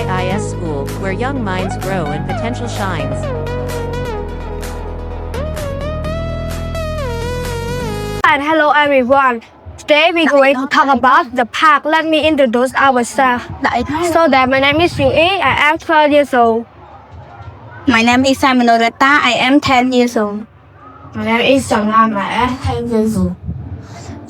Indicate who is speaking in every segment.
Speaker 1: GEIS school, where young minds grow and potential shines.
Speaker 2: And hello everyone. Today we're going to talk about the park. Let me introduce ourselves. So that my name is Yui. I am 12 years old.
Speaker 3: My name is Simonoletta. I am 10 years old.
Speaker 2: My name is Sanglam. I am 10 years old.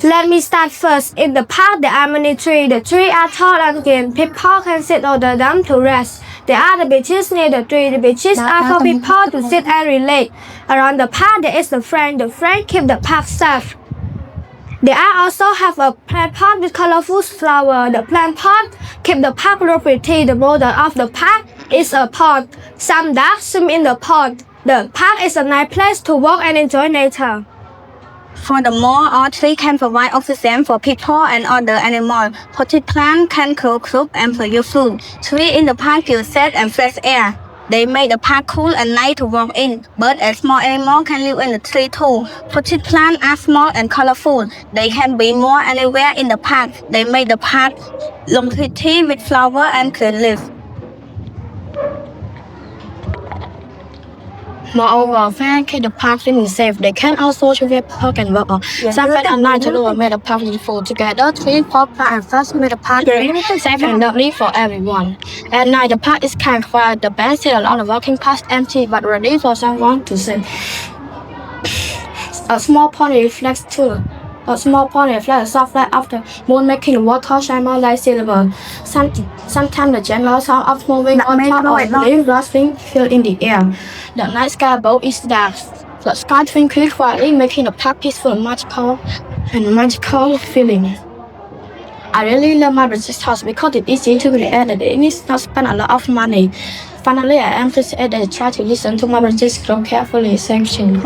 Speaker 2: Let me start first. In the park, there are many trees. The trees are tall and green. People can sit under them to rest. There are the benches near the tree. The benches are for people to sit and relax. Around the park, there is the frame. The frame keeps the park safe. There are also have a plant pot with colorful flowers. The plant pot keep the park look pretty. The model of the park is a pond. Some ducks swim in the pond. The park is a nice place to walk and enjoy nature.
Speaker 3: Furthermore, all trees can provide oxygen for people and other animals. Potted plants can grow crops and produce food. Trees in the park give shade and fresh air. They make the park cool and nice to walk in. Birds and small animals can live in the tree too. Potted plants are small and colorful. They can be more anywhere in the park. They make the park look pretty with flowers and green leaves.
Speaker 2: Moreover, fans keep the park feeling safe. They can also travel park and walk. Some friends and night to make the park beautiful together. Trees, park, and first make the park safe and lovely for everyone. At night, the park is kind of quiet. The bench see a lot of walking past empty but ready for someone to sit. A small pond reflects too. A small pond reflects a soft light of the moon, making the water shine more like silver. Sometimes the gentle sound of moving on top of leaves rustling filled in the air. The night sky above is dark. The sky twinkles quietly, making the park peaceful and magical feeling. I really love my brother's house because it's easy to create and it needs not spend a lot of money. Finally, I am pleased that I try to listen to my brother's carefully. Thank you.